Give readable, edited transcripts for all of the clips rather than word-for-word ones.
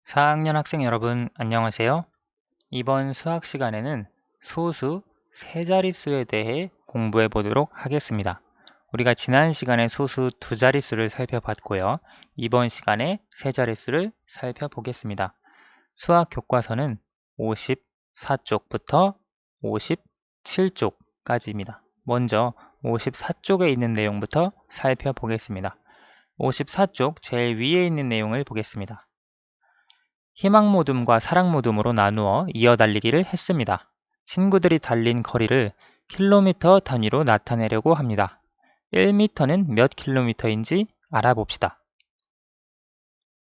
4학년 학생 여러분, 안녕하세요. 이번 수학 시간에는 소수 세 자릿수에 대해 공부해 보도록 하겠습니다. 우리가 지난 시간에 소수 두 자릿수를 살펴봤고요. 이번 시간에 세 자릿수를 살펴보겠습니다. 수학 교과서는 54쪽부터 57쪽까지입니다. 먼저 54쪽에 있는 내용부터 살펴보겠습니다. 54쪽 제일 위에 있는 내용을 보겠습니다. 희망 모둠과 사랑 모둠으로 나누어 이어 달리기를 했습니다. 친구들이 달린 거리를 킬로미터 단위로 나타내려고 합니다. 1m는 몇 킬로미터인지 알아봅시다.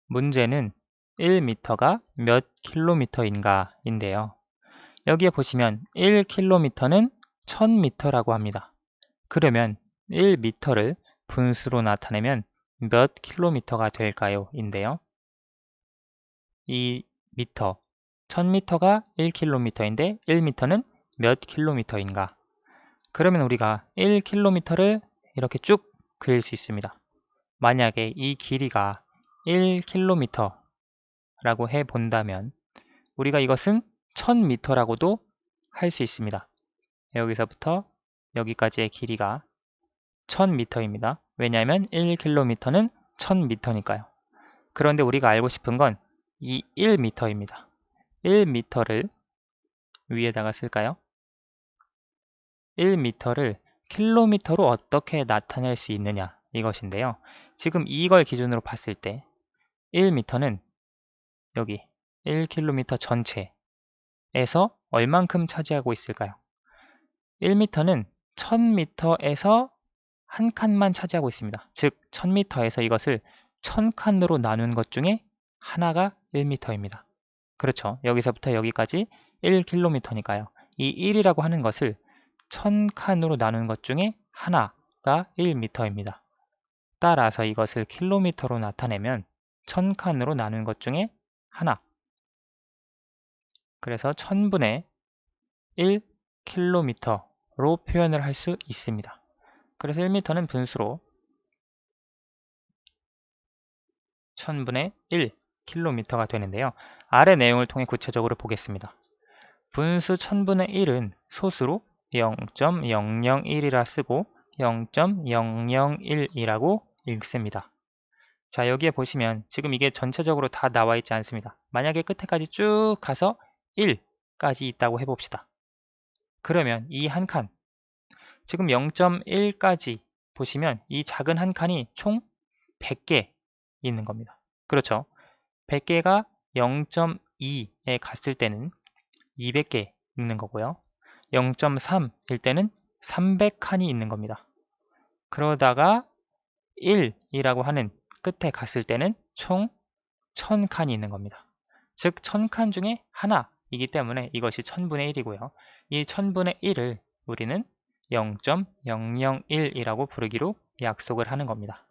문제는 1m가 몇 킬로미터인가 인데요. 여기에 보시면 1킬로미터는 1000m라고 합니다. 그러면 1m를 분수로 나타내면 몇 킬로미터가 될까요? 인데요. 이 미터, 1000m가 1km인데 1m는 몇 킬로미터인가? 그러면 우리가 1km를 이렇게 쭉 그릴 수 있습니다. 만약에 이 길이가 1km라고 해본다면 우리가 이것은 1000m라고도 할 수 있습니다. 여기서부터 여기까지의 길이가 1000m입니다. 왜냐하면 1km는 1000m니까요. 그런데 우리가 알고 싶은 건 이 1m입니다. 1m를 위에다가 쓸까요? 1m를 킬로미터로 어떻게 나타낼 수 있느냐 이것인데요. 지금 이걸 기준으로 봤을 때 1m는 여기 1km 전체에서 얼만큼 차지하고 있을까요? 1m는 1000m에서 한 칸만 차지하고 있습니다. 즉 1000m에서 이것을 1000칸으로 나눈 것 중에 하나가 1m입니다. 그렇죠. 여기서부터 여기까지 1km니까요. 이 1이라고 하는 것을 1000칸으로 나눈 것 중에 하나가 1m입니다. 따라서 이것을 킬로미터로 나타내면 1000칸으로 나눈 것 중에 하나. 그래서 1000분의 1km로 표현을 할 수 있습니다. 그래서 1m는 분수로 1000분의 1km가 되는데요. 아래 내용을 통해 구체적으로 보겠습니다. 분수 1000분의 1은 소수로 0.001이라 쓰고 0.001이라고 읽습니다. 자, 여기에 보시면 지금 이게 전체적으로 다 나와 있지 않습니다. 만약에 끝에까지 쭉 가서 1까지 있다고 해봅시다. 그러면 이 한 칸, 지금 0.1까지 보시면 이 작은 한 칸이 총 100개 있는 겁니다. 그렇죠? 100개가 0.2에 갔을 때는 200개 있는 거고요. 0.3일 때는 300칸이 있는 겁니다. 그러다가 1이라고 하는 끝에 갔을 때는 총 1000칸이 있는 겁니다. 즉 1000칸 중에 하나이기 때문에 이것이 1000분의 1이고요. 이 1000분의 1을 우리는 0.001이라고 부르기로 약속을 하는 겁니다.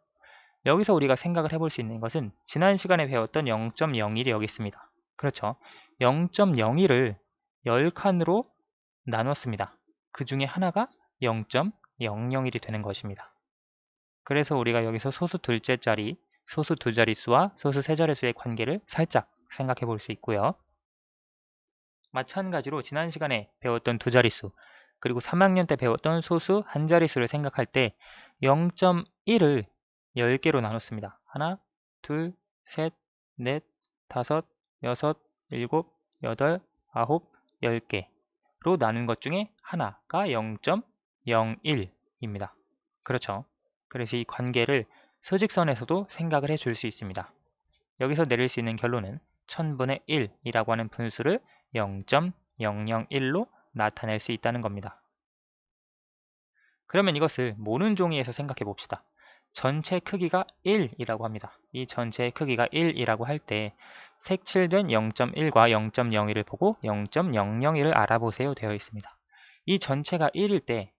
여기서 우리가 생각을 해볼 수 있는 것은 지난 시간에 배웠던 0.01이 여기 있습니다. 그렇죠. 0.01을 10칸으로 나눴습니다. 그 중에 하나가 0.001이 되는 것입니다. 그래서 우리가 여기서 소수 둘째 자리, 소수 두 자릿수와 소수 세 자릿수의 관계를 살짝 생각해 볼 수 있고요. 마찬가지로 지난 시간에 배웠던 두 자릿수, 그리고 3학년 때 배웠던 소수 한 자릿수를 생각할 때 0.1을 10개로 나눴습니다. 하나, 둘, 셋, 넷, 다섯, 여섯, 일곱, 여덟, 아홉, 10개로 나눈 것 중에 하나가 0.01입니다. 그렇죠. 그래서 이 관계를 수직선에서도 생각을 해줄 수 있습니다. 여기서 내릴 수 있는 결론은 1000분의 1이라고 하는 분수를 0.001로 나타낼 수 있다는 겁니다. 그러면 이것을 모는 종이에서 생각해 봅시다. 전체 크기가 1이라고 합니다. 이 전체의 크기가 1이라고 할 때 색칠된 0.1과 0.01을 보고 0.001을 알아보세요 되어 있습니다. 이 전체가 1일 때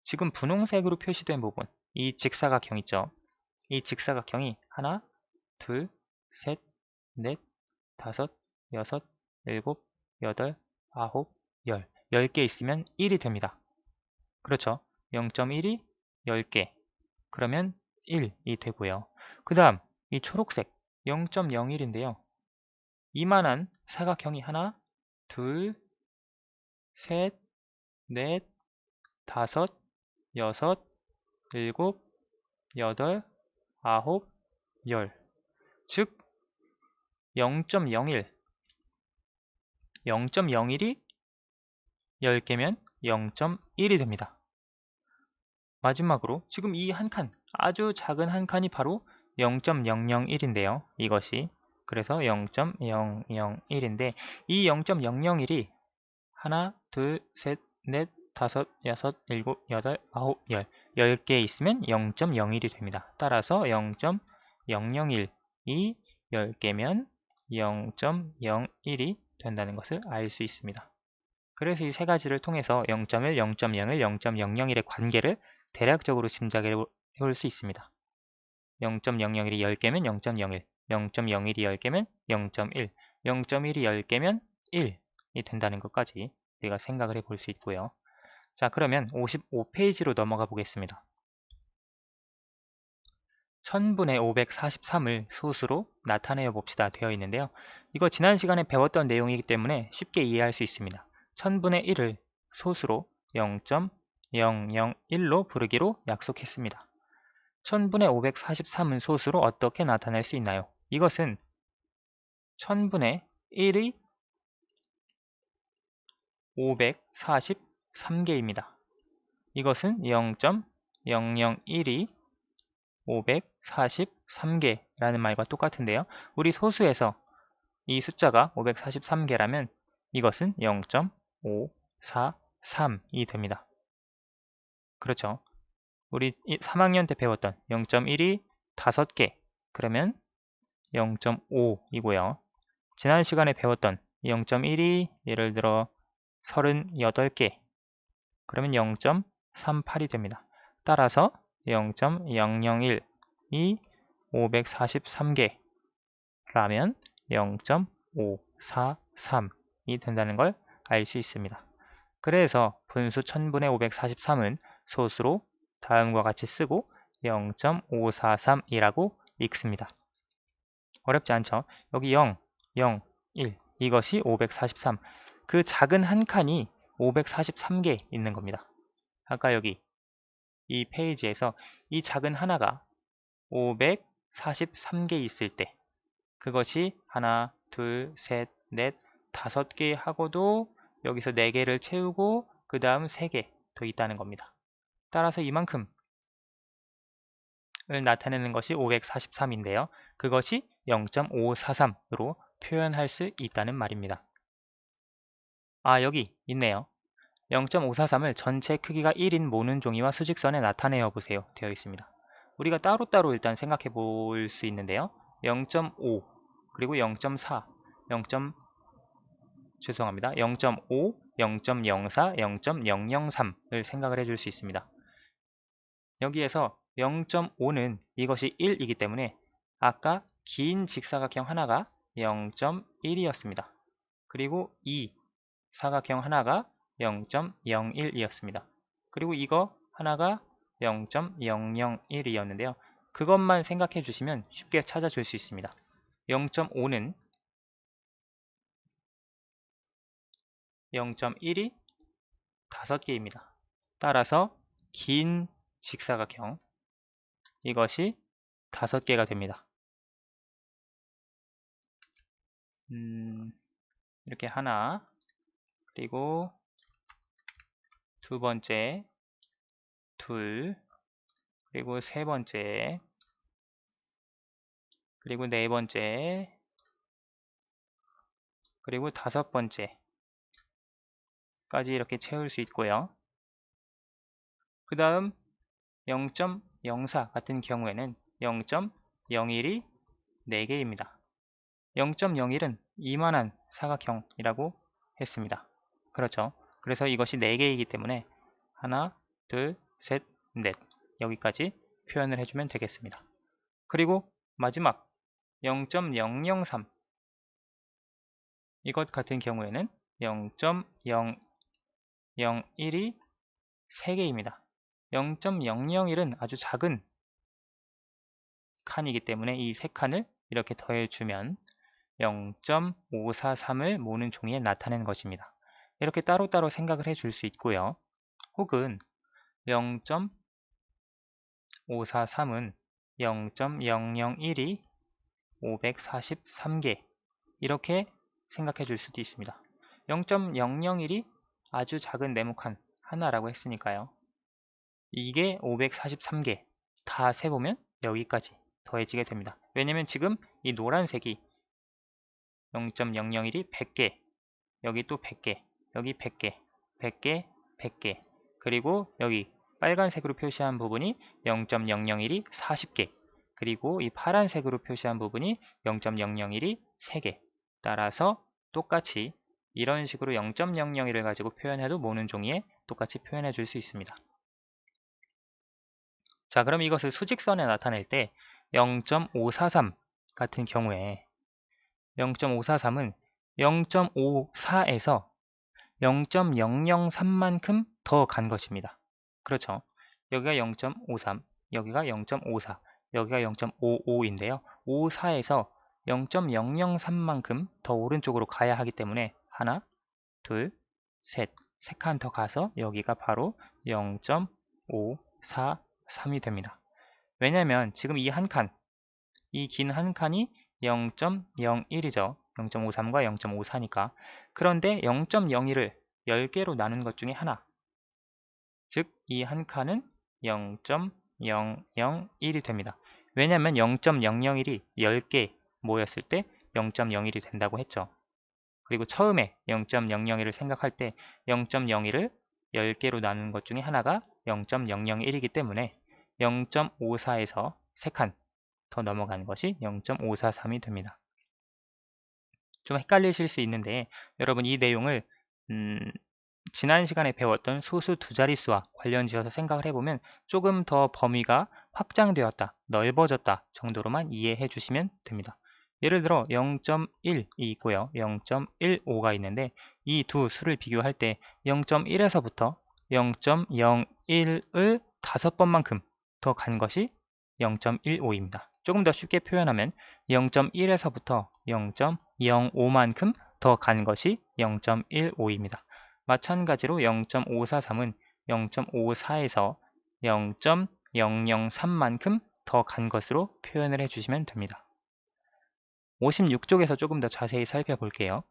지금 분홍색으로 표시된 부분, 이 직사각형 있죠? 이 직사각형이 하나, 둘, 셋, 넷, 다섯, 여섯, 일곱, 여덟, 아홉, 10개 있으면 1이 됩니다. 그렇죠? 0.1이 10개. 그러면 1이 되고요. 그 다음 이 초록색 0.01인데요. 이만한 사각형이 하나, 둘, 셋, 넷, 다섯, 여섯, 일곱, 여덟, 아홉, 열. 즉 0.01, 0.01이 10개면 0.1이 됩니다. 마지막으로 지금 이 한 칸, 아주 작은 한 칸이 바로 0.001인데요. 이것이 그래서 0.001인데 이 0.001이 하나, 둘, 셋, 넷, 다섯, 여섯, 일곱, 여덟, 아홉, 열 10개 있으면 0.01이 됩니다. 따라서 0.001이 10개면 0.01이 된다는 것을 알 수 있습니다. 그래서 이 세 가지를 통해서 0.1, 0.01, 0.001의 관계를 대략적으로 짐작해 볼 수 있습니다. 0.001이 10개면 0.01, 0.01이 10개면 0.1, 0.1이 10개면 1이 된다는 것까지 우리가 생각을 해 볼 수 있고요. 자, 그러면 55페이지로 넘어가 보겠습니다. 1000분의 543을 소수로 나타내어 봅시다 되어 있는데요. 이거 지난 시간에 배웠던 내용이기 때문에 쉽게 이해할 수 있습니다. 1000분의 1을 소수로 0.001로 부르기로 약속했습니다. 1000분의 543은 소수로 어떻게 나타낼 수 있나요? 이것은 1000분의 1의 543개입니다. 이것은 0.001이 543개라는 말과 똑같은데요. 우리 소수에서 이 숫자가 543개라면 이것은 0.543이 됩니다. 그렇죠. 우리 3학년 때 배웠던 0.1이 5개 그러면 0.5이고요. 지난 시간에 배웠던 0.1이 예를 들어 38개 그러면 0.38이 됩니다. 따라서 0.001이 543개라면 0.543이 된다는 걸 알 수 있습니다. 그래서 분수 1000분의 543은 소수로 다음과 같이 쓰고 0.543이라고 읽습니다. 어렵지 않죠? 여기 0, 0, 1 이것이 543. 그 작은 한 칸이 543개 있는 겁니다. 아까 여기 이 페이지에서 이 작은 하나가 543개 있을 때 그것이 하나, 둘, 셋, 넷, 5개 하고도 여기서 4개를 채우고 그 다음 3개 더 있다는 겁니다. 따라서 이만큼을 나타내는 것이 543인데요. 그것이 0.543으로 표현할 수 있다는 말입니다. 아, 여기 있네요. 0.543을 전체 크기가 1인 모는 종이와 수직선에 나타내어 보세요. 되어 있습니다. 우리가 따로따로 일단 생각해 볼 수 있는데요. 0.5 그리고 0.4 죄송합니다. 0.5, 0.04, 0.003을 생각을 해줄 수 있습니다. 여기에서 0.5는 이것이 1이기 때문에 아까 긴 직사각형 하나가 0.1이었습니다. 그리고 이 사각형 하나가 0.01이었습니다. 그리고 이거 하나가 0.001이었는데요. 그것만 생각해 주시면 쉽게 찾아줄 수 있습니다. 0.5는 0.1이 5개입니다. 따라서 긴 직사각형 이것이 5개가 됩니다. 이렇게 하나 그리고 두 번째 둘 그리고 세 번째 그리고 네 번째 그리고 5번째까지 이렇게 채울 수 있고요. 그 다음 0.04 같은 경우에는 0.01이 4개입니다. 0.01은 이만한 사각형이라고 했습니다. 그렇죠. 그래서 이것이 4개이기 때문에 하나, 둘, 셋, 넷 여기까지 표현을 해주면 되겠습니다. 그리고 마지막 0.003 이것 같은 경우에는 0.001이 3개입니다. 0.001은 아주 작은 칸이기 때문에 이 3칸을 이렇게 더해주면 0.543을 모는 종이에 나타낸 것입니다. 이렇게 따로따로 생각을 해줄 수 있고요. 혹은 0.543은 0.001이 543개 이렇게 생각해 줄 수도 있습니다. 0.001이 아주 작은 네모칸 하나라고 했으니까요. 이게 543개 다 세보면 여기까지 더해지게 됩니다. 왜냐면 지금 이 노란색이 0.001이 100개, 여기 또 100개, 여기 100개, 100개, 100개, 그리고 여기 빨간색으로 표시한 부분이 0.001이 40개, 그리고 이 파란색으로 표시한 부분이 0.001이 3개. 따라서 똑같이 이런 식으로 0.001을 가지고 표현해도 모는 종이에 똑같이 표현해 줄 수 있습니다. 자, 그럼 이것을 수직선에 나타낼 때 0.543 같은 경우에 0.543은 0.54에서 0.003만큼 더 간 것입니다. 그렇죠. 여기가 0.53, 여기가 0.54, 여기가 0.55인데요. 54에서 0.003만큼 더 오른쪽으로 가야 하기 때문에 하나, 둘, 셋, 세 칸 더 가서 여기가 바로 0.543이 됩니다. 왜냐면 지금 이 한 칸, 이 긴 한 칸이 0.01이죠. 0.53과 0.54니까. 그런데 0.01을 10개로 나눈 것 중에 하나. 즉, 이 한 칸은 0.001이 됩니다. 왜냐면 0.001이 10개 모였을 때 0.01이 된다고 했죠. 그리고 처음에 0.001을 생각할 때 0.01을 10개로 나눈 것 중에 하나가 0.001이기 때문에 0.54에서 3칸 더 넘어간 것이 0.543이 됩니다. 좀 헷갈리실 수 있는데 여러분 이 내용을 지난 시간에 배웠던 소수 두 자릿수와 관련 지어서 생각을 해보면 조금 더 범위가 확장되었다, 넓어졌다 정도로만 이해해 주시면 됩니다. 예를 들어 0.1이 있고요. 0.15가 있는데 이 두 수를 비교할 때 0.1에서부터 0.01을 5번만큼 더 간 것이 0.15입니다. 조금 더 쉽게 표현하면 0.1에서부터 0.05만큼 더 간 것이 0.15입니다. 마찬가지로 0.543은 0.54에서 0.003만큼 더 간 것으로 표현을 해주시면 됩니다. 56쪽에서 조금 더 자세히 살펴볼게요.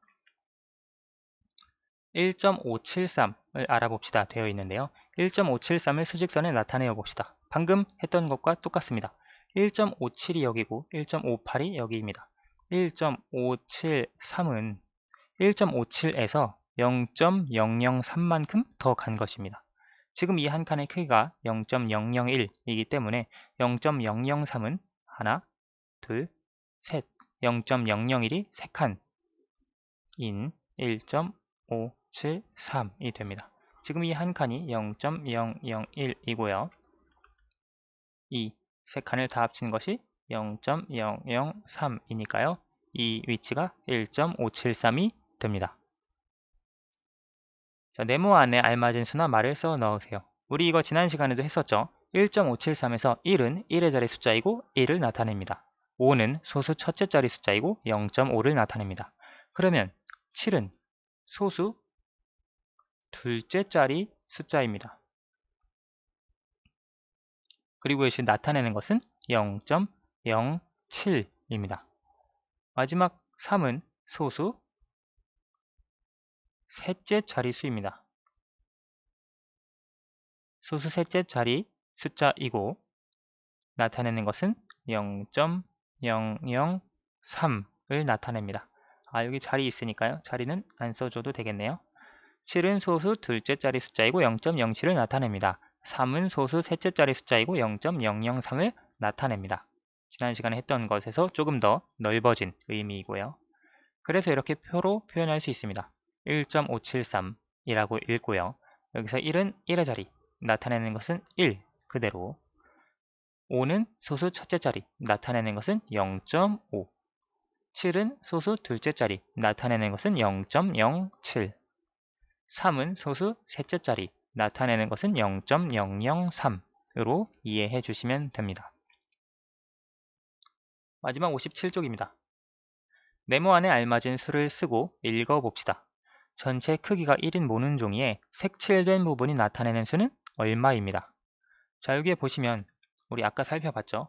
1.573을 알아봅시다 되어 있는데요. 1.573을 수직선에 나타내어 봅시다. 방금 했던 것과 똑같습니다. 1.57이 여기고 1.58이 여기입니다. 1.573은 1.57에서 0.003만큼 더 간 것입니다. 지금 이 한 칸의 크기가 0.001이기 때문에 0.003은 하나, 둘, 셋, 0.001이 3칸인 1.573이 됩니다. 지금 이 한 칸이 0.001이고요. 이 세 칸을 다 합친 것이 0.003이니까요. 이 위치가 1.573이 됩니다. 자, 네모 안에 알맞은 수나 말을 써 넣으세요. 우리 이거 지난 시간에도 했었죠. 1.573에서 1은 1의 자리 숫자이고 1을 나타냅니다. 5는 소수 첫째 자리 숫자이고 0.5를 나타냅니다. 그러면 7은 소수 둘째 자리 숫자입니다. 그리고 이것이 나타내는 것은 0.07입니다. 마지막 3은 소수 셋째 자리수입니다. 소수 셋째 자리 숫자이고 나타내는 것은 0.003을 나타냅니다. 여기 자리 있으니까요. 자리는 안 써줘도 되겠네요. 7은 소수 둘째 자리 숫자이고 0.07을 나타냅니다. 3은 소수 셋째 자리 숫자이고 0.003을 나타냅니다. 지난 시간에 했던 것에서 조금 더 넓어진 의미이고요. 그래서 이렇게 표로 표현할 수 있습니다. 1.573이라고 읽고요. 여기서 1은 1의 자리, 나타내는 것은 1 그대로. 5는 소수 첫째 자리, 나타내는 것은 0.5. 7은 소수 둘째 자리, 나타내는 것은 0.07. 3은 소수 셋째 자리, 나타내는 것은 0.003으로 이해해 주시면 됩니다. 마지막 57쪽입니다. 네모 안에 알맞은 수를 쓰고 읽어봅시다. 전체 크기가 1인 모는 종이에 색칠된 부분이 나타내는 수는 얼마입니다. 자, 여기에 보시면 우리 아까 살펴봤죠?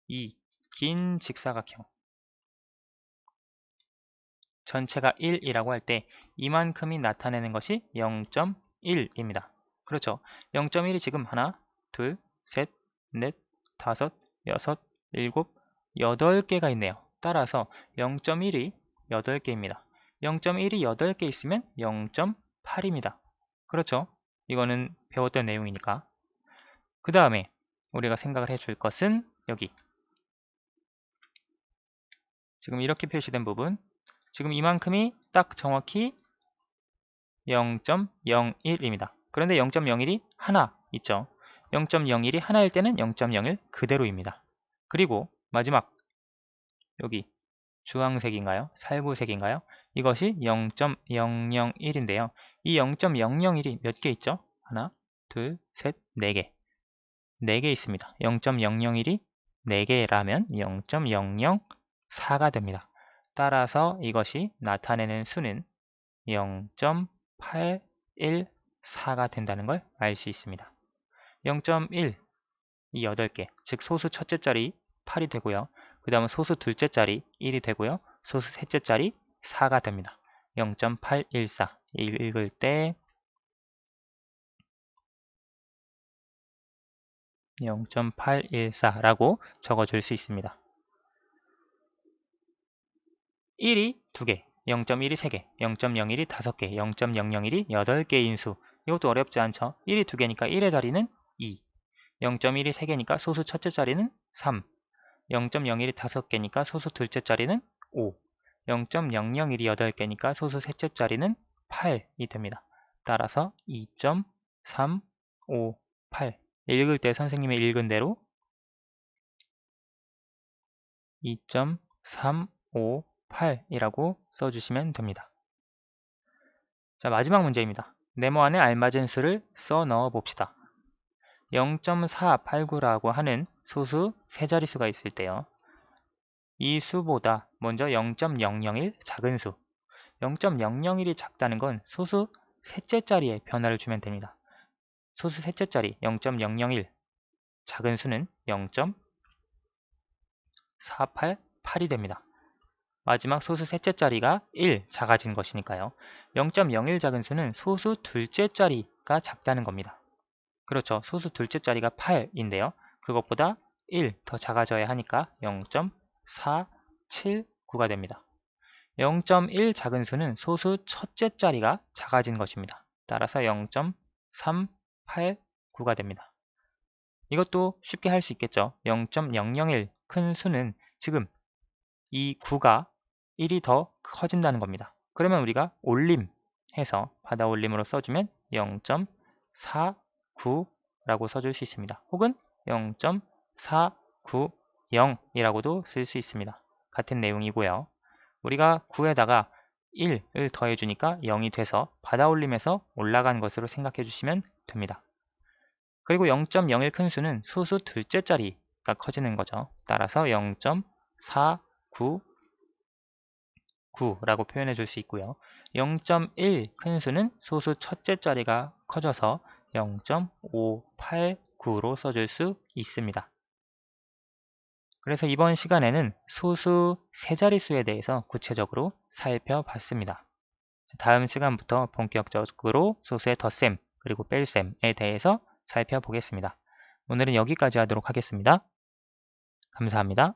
이 긴 직사각형 전체가 1이라고 할 때 이만큼이 나타내는 것이 0.1입니다. 그렇죠. 0.1이 지금 하나, 둘, 셋, 넷, 다섯, 여섯, 일곱, 8개가 있네요. 따라서 0.1이 8개입니다. 0.1이 8개 있으면 0.8입니다. 그렇죠. 이거는 배웠던 내용이니까. 그 다음에 우리가 생각을 해줄 것은 여기 지금 이렇게 표시된 부분 지금 이만큼이 딱 정확히 0.01입니다. 그런데 0.01이 하나 있죠. 0.01이 하나일 때는 0.01 그대로입니다. 그리고 마지막 여기 주황색인가요? 살구색인가요? 이것이 0.001인데요. 이 0.001이 몇 개 있죠? 하나, 둘, 셋, 네 개. 4개 있습니다. 0.001이 4개라면 0.004가 됩니다. 따라서 이것이 나타내는 수는 0.814가 된다는 걸 알 수 있습니다. 0.1, 이 8개, 즉 소수 첫째 자리 8이 되고요. 그 다음은 소수 둘째 자리 1이 되고요. 소수 셋째 자리 4가 됩니다. 0.814 읽을 때 0.814라고 적어줄 수 있습니다. 1이 2개, 0.1이 3개, 0.01이 5개, 0.001이 8개인 수. 이것도 어렵지 않죠? 1이 2개니까 1의 자리는 2, 0.1이 3개니까 소수 첫째 자리는 3, 0.01이 5개니까 소수 둘째 자리는 5, 0.001이 8개니까 소수 셋째 자리는 8이 됩니다. 따라서 2.358 읽을 때 선생님의 읽은 대로 2.358이라고 써주시면 됩니다. 자, 마지막 문제입니다. 네모 안에 알맞은 수를 써 넣어 봅시다. 0.489라고 하는 소수 세 자릿수가 있을 때요. 이 수보다 먼저 0.001 작은 수 0.001이 작다는 건 소수 셋째 자리에 변화를 주면 됩니다. 소수 셋째 자리 0.001 작은 수는 0.488이 됩니다. 마지막 소수 셋째 자리가 1 작아진 것이니까요. 0.01 작은 수는 소수 둘째 자리가 작다는 겁니다. 그렇죠. 소수 둘째 자리가 8인데요. 그것보다 1 더 작아져야 하니까 0.479가 됩니다. 0.1 작은 수는 소수 첫째 자리가 작아진 것입니다. 따라서 0.389가 됩니다. 이것도 쉽게 할 수 있겠죠. 0.001 큰 수는 지금 이 9가 1이 더 커진다는 겁니다. 그러면 우리가 올림해서 받아 올림으로 써주면 0.490라고 써줄 수 있습니다. 혹은 0.490이라고도 쓸 수 있습니다. 같은 내용이고요. 우리가 9에다가 1을 더해주니까 0이 돼서 받아 올림에서 올라간 것으로 생각해 주시면 됩니다. 그리고 0.01 큰 수는 소수 둘째 자리가 커지는 거죠. 따라서 0.499라고 표현해 줄 수 있고요. 0.1 큰 수는 소수 첫째 자리가 커져서 0.589로 써줄 수 있습니다. 그래서 이번 시간에는 소수 세 자릿수에 대해서 구체적으로 살펴봤습니다. 다음 시간부터 본격적으로 소수의 덧셈 그리고 뺄셈에 대해서 살펴보겠습니다. 오늘은 여기까지 하도록 하겠습니다. 감사합니다.